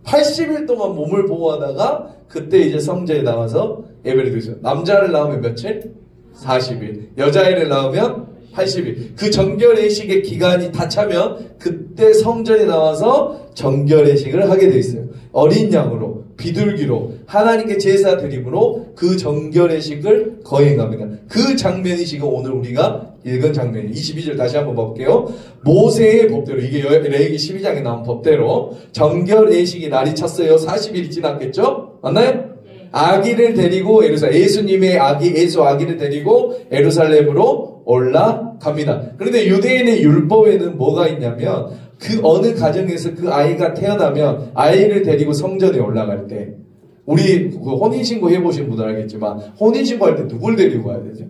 80일 동안 몸을 보호하다가 그때 이제 성전에 나와서 예배를 드리죠. 남자를 낳으면 며칠? 40일. 여자아이를 낳으면 80일. 그 정결의식의 기간이 다 차면 그때 성전에 나와서 정결의식을 하게 돼 있어요. 어린 양으로, 비둘기로, 하나님께 제사 드림으로 그 정결의식을 거행합니다. 그 장면이 지금 오늘 우리가 읽은 장면이에요. 22절 다시 한번 볼게요. 모세의 법대로, 이게 레위기 12장에 나온 법대로 정결의식이 날이 찼어요. 40일이 지났겠죠? 맞나요? 아기를 데리고 예수님의 예수 아기를 데리고 예루살렘으로 올라갑니다. 그런데 유대인의 율법에는 뭐가 있냐면 그 어느 가정에서 그 아이가 태어나면 아이를 데리고 성전에 올라갈 때 우리 혼인신고 해보신 분들 알겠지만 혼인신고할 때 누굴 데리고 가야 되죠?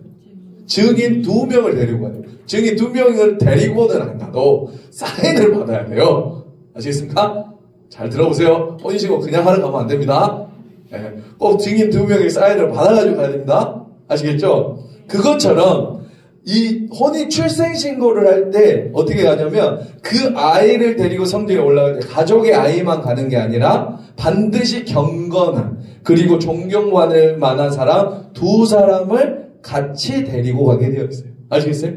증인 2명을 데리고 가야 돼요. 증인 2명을 데리고는 안 가도 사인을 받아야 돼요. 아시겠습니까? 잘 들어보세요. 혼인신고 그냥 하러 가면 안 됩니다. 꼭 증인 2명의 사인을 받아가지고 가야 됩니다. 아시겠죠? 그것처럼 이 혼인 출생신고를 할 때 어떻게 가냐면 그 아이를 데리고 성전에 올라갈 때 가족의 아이만 가는 게 아니라 반드시 경건한 그리고 존경받을 만한 사람 2사람을 같이 데리고 가게 되어 있어요. 아시겠어요?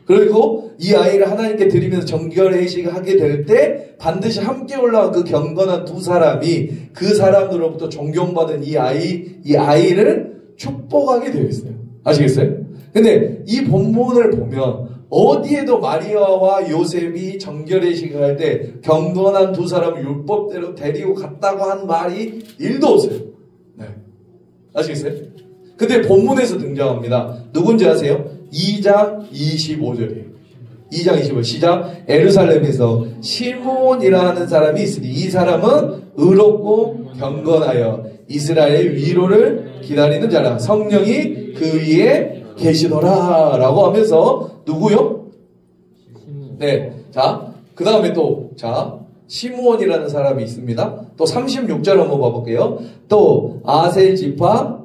그리고 이 아이를 하나님께 드리면서 정결의식을 하게 될 때 반드시 함께 올라간 그 경건한 2사람이 그 사람들로부터 존경받은 이 아이를 축복하게 되어 있어요. 아시겠어요? 근데 이 본문을 보면 어디에도 마리아와 요셉이 정결의식을 할 때 경건한 2사람을 율법대로 데리고 갔다고 한 말이 1도 없어요. 네. 아시겠어요? 근데 본문에서 등장합니다. 누군지 아세요? 2장 25절이에요. 2장 25절 시작. 예루살렘에서 시므온이라는 사람이 있으니 이 사람은 의롭고 경건하여 이스라엘의 위로를 기다리는 자라. 성령이 그 위에 계시더라 라고 하면서 누구요? 네. 자, 그 다음에 또 시므온이라는 사람이 있습니다. 또 36절 한번 봐볼게요. 또 아셀 지파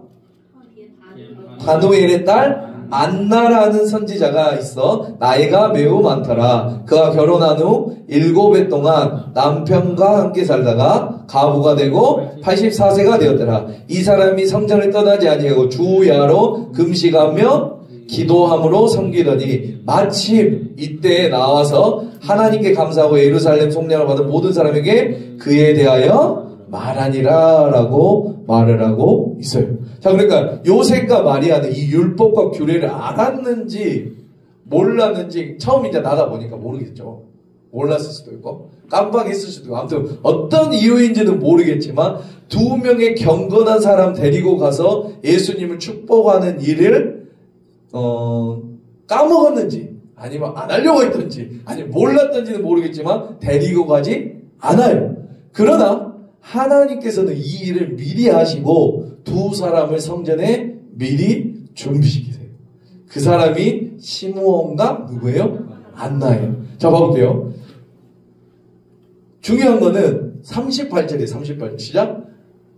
바누엘의 딸 안나라는 선지자가 있어 나이가 매우 많더라. 그가 결혼한 후 7해 동안 남편과 함께 살다가 가부가 되고 84세가 되었더라. 이 사람이 성전을 떠나지 아니하고 주야로 금식하며 기도함으로 섬기더니 마침 이때에 나와서 하나님께 감사하고 예루살렘 속량을 받은 모든 사람에게 그에 대하여 말하니라 라고 말을 하고 있어요. 자, 그러니까 요셉과 마리아는 이 율법과 규례를 알았는지 몰랐는지 처음 이제 나다 보니까 모르겠죠. 몰랐을 수도 있고 깜빡했을 수도 있고 아무튼 어떤 이유인지는 모르겠지만 2명의 경건한 사람 데리고 가서 예수님을 축복하는 일을 까먹었는지 아니면 안 하려고 했던지 아니면 몰랐던지는 모르겠지만 데리고 가지 않아요. 그러나 하나님께서는 이 일을 미리 하시고 2사람을 성전에 미리 준비시키세요. 그 사람이 시므온과 누구예요? 안나예요. 자, 봐볼게요. 중요한 거는 38절이에요. 38절 시작.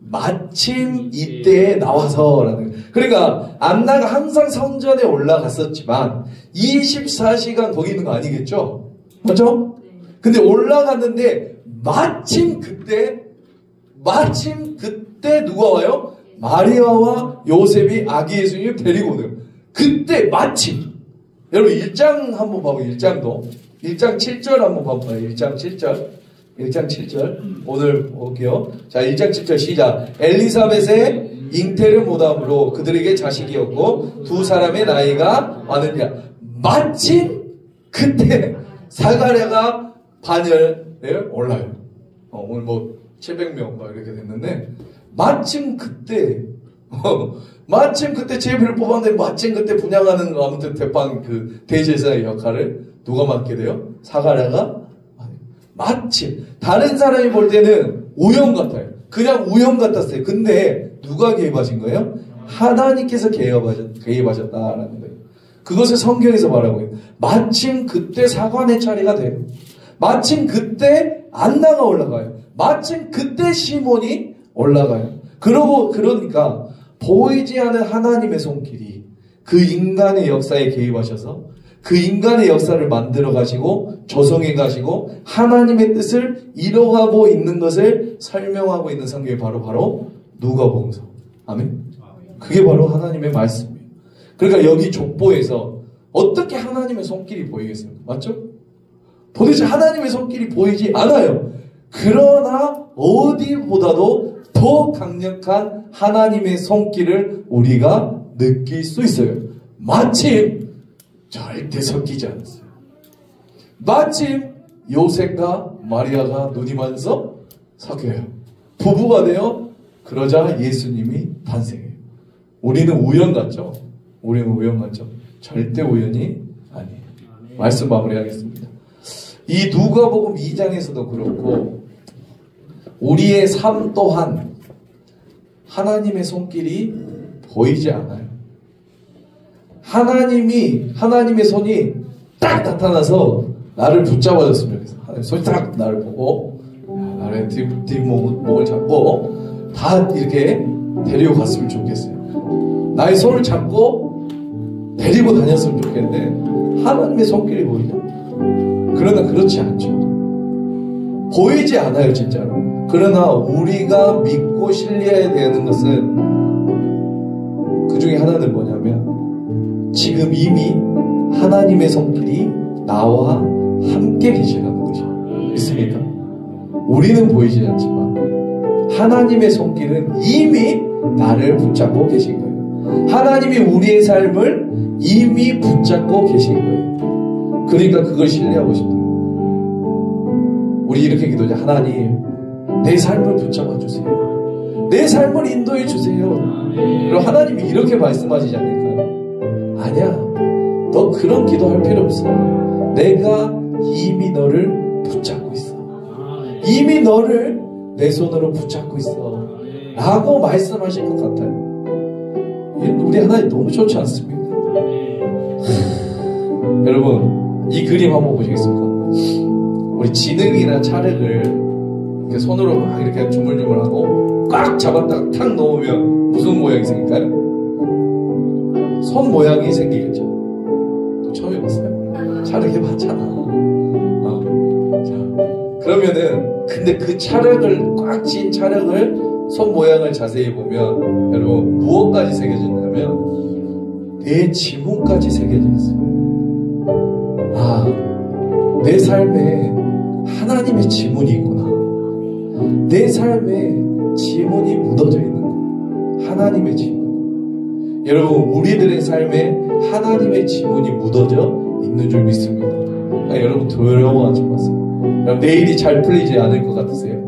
마침 이때에 나와서라는 거예요. 그러니까 안나가 항상 성전에 올라갔었지만 24시간 거기 있는 거 아니겠죠? 맞죠? 근데 올라갔는데 마침 그때 누가 와요? 마리아와 요셉이 아기 예수님을 데리고 오는 그때 마침 여러분 1장 한번 봐봐요. 1장 7절 한번 봐봐요. 1장 7절 오늘 볼게요. 자, 1장 7절 시작. 엘리사벳의 잉태를 못함으로 그들에게 자식이었고 2사람의 나이가 많으니라. 마침 그때 사가랴가 반열에 올라요. 오늘 700명 이렇게 됐는데 마침 그때 제비를 뽑았는데 마침 그때 분양하는 아무튼 대빵 그 대제사의 역할을 누가 맡게 돼요? 사가랴가 마침 다른 사람이 볼 때는 우연 같아요. 그냥 우연 같았어요. 근데 누가 개입하신 거예요? 하나님께서 개입하셨다라는 거예요. 그것을 성경에서 말하고 있어요. 마침 그때 사관의 차례가 돼요. 마침 그때 안나가 올라가요. 마침 그때 시몬이 올라가요. 그러니까 보이지 않는 하나님의 손길이 그 인간의 역사에 개입하셔서 그 인간의 역사를 만들어 가시고 조성해 가시고 하나님의 뜻을 이뤄가고 있는 것을 설명하고 있는 성경이 바로 누가복음서. 아멘. 그게 바로 하나님의 말씀이에요. 그러니까 여기 족보에서 어떻게 하나님의 손길이 보이겠습니까? 맞죠? 도대체 하나님의 손길이 보이지 않아요. 그러나 어디보다도 더 강력한 하나님의 손길을 우리가 느낄 수 있어요. 마침 절대 섞이지 않았어요. 마침 요셉과 마리아가 눈이 맞아서 섞여요. 부부가 되어 그러자 예수님이 탄생해요. 우리는 우연 같죠? 우리는 우연 같죠? 절대 우연이 아니에요. 말씀 마무리하겠습니다. 이 누가복음 2장에서도 그렇고 우리의 삶 또한 하나님의 손길이 보이지 않아요. 하나님의 손이 딱 나타나서 나를 붙잡아줬으면 좋겠어. 하나님 손이 딱 나를 보고 나의 뒷목을 잡고 다 이렇게 데리고 갔으면 좋겠어요. 나의 손을 잡고 데리고 다녔으면 좋겠는데 하나님의 손길이 보이죠. 그러나 그렇지 않죠. 보이지 않아요, 진짜로. 그러나 우리가 믿고 신뢰해야 되는 것은 그 중에 하나는 뭐냐면 지금 이미 하나님의 손길이 나와 함께 계시다는 것이죠. 믿습니까? 우리는 보이지 않지만 하나님의 손길은 이미 나를 붙잡고 계신 거예요. 하나님이 우리의 삶을 이미 붙잡고 계신 거예요. 그러니까 그걸 신뢰하고 싶어요. 우리 이렇게 기도하자. 하나님, 내 삶을 붙잡아 주세요. 내 삶을 인도해 주세요. 그럼 하나님이 이렇게 말씀하시지 않을까요? 아니야. 너 그런 기도할 필요 없어. 내가 이미 너를 붙잡고 있어. 이미 너를 내 손으로 붙잡고 있어. 라고 말씀하실 것 같아요. 우리 하나님 너무 좋지 않습니까? 여러분, 이 그림 한번 보시겠습니까? 우리 진흙이나 찰흙을 이렇게 손으로 막 이렇게 주물주물하고 꽉 잡았다가 탁 놓으면 무슨 모양이 생길까요? 손 모양이 생기겠죠. 또 처음 해봤어요? 찰흙 해봤잖아. 자, 그러면은 근데 그 찰흙을 꽉 찐 찰흙을 손 모양을 자세히 보면 여러분 무엇까지 새겨진다면 내 지문까지 새겨져 있어요. 내 삶에 하나님의 지문이 있구나. 내 삶에 지문이 묻어져 있는 거. 하나님의 지문. 여러분, 우리들의 삶에 하나님의 지문이 묻어져 있는 줄 믿습니다. 여러분, 두려워하지 마세요. 내일이 잘 풀리지 않을 것 같으세요?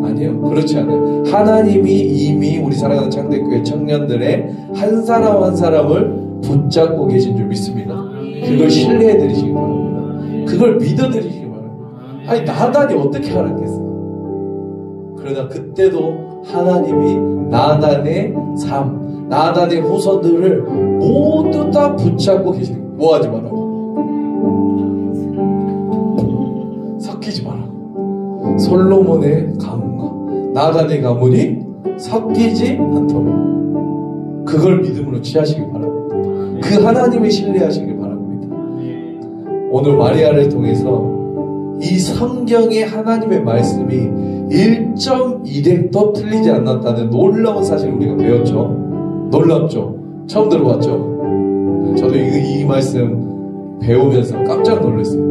아니요, 그렇지 않아요. 하나님이 이미 우리 사랑하는 창대교회 청년들의 한 사람 한 사람을 붙잡고 계신 줄 믿습니다. 그걸 신뢰해 드리시기 바랍니다. 그걸 믿어 드리시기 바랍니다. 아니, 나단이 어떻게 알았겠어? 그러나 그때도 하나님이 나단의 삶, 나단의 후손들을 모두 다 붙잡고 계시는 거예요. 뭐 하지 마라. 섞이지 마라. 솔로몬의 가문과 나단의 가문이 섞이지 않도록 그걸 믿음으로 취하시기 바랍니다. 그 하나님을 신뢰하시기 바랍니다. 오늘 마리아를 통해서 이 성경의 하나님의 말씀이 1.1획도 틀리지 않았다는 놀라운 사실을 우리가 배웠죠. 놀랍죠? 처음 들어봤죠? 저도 이 말씀 배우면서 깜짝 놀랐어요.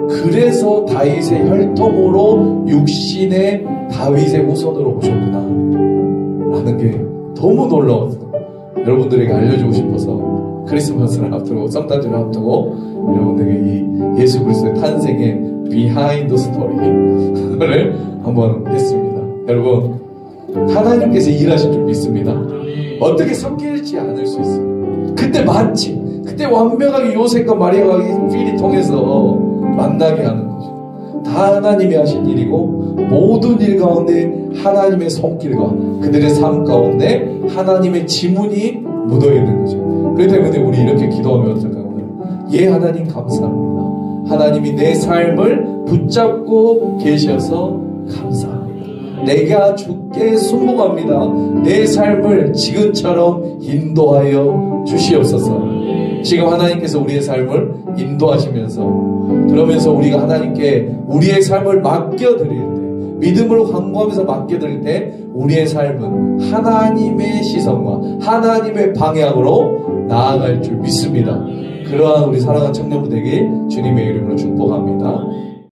그래서 다윗의 혈통으로 육신의 다윗의 후손으로 오셨구나 라는 게 너무 놀라웠어요. 여러분들에게 알려주고 싶어서 크리스마스를 앞두고 성탄절을 앞두고 여러분들에게 이 예수 그리스도의 탄생의 비하인드 스토리를 한번 했습니다. 여러분, 하나님께서 일하신 줄 믿습니다. 어떻게 섞일지 않을 수 있어요. 그때 마침 그때 완벽하게 요셉과 마리아가 필이 통해서 만나게 하는 거죠. 다 하나님이 하신 일이고 모든 일 가운데 하나님의 손길과 그들의 삶 가운데 하나님의 지문이 묻어있는 거죠. 그렇기 때문에 우리 이렇게 기도하면 어떨까요? 예, 하나님 감사합니다. 하나님이 내 삶을 붙잡고 계셔서 감사합니다. 내가 주께 순복합니다. 내 삶을 지금처럼 인도하여 주시옵소서. 지금 하나님께서 우리의 삶을 인도하시면서, 그러면서 우리가 하나님께 우리의 삶을 맡겨드릴 때, 믿음으로 간구하면서 맡겨드릴 때 우리의 삶은 하나님의 시선과 하나님의 방향으로 나아갈 줄 믿습니다. 그러한 우리 사랑하는 청년부 되길 주님의 이름으로 축복합니다.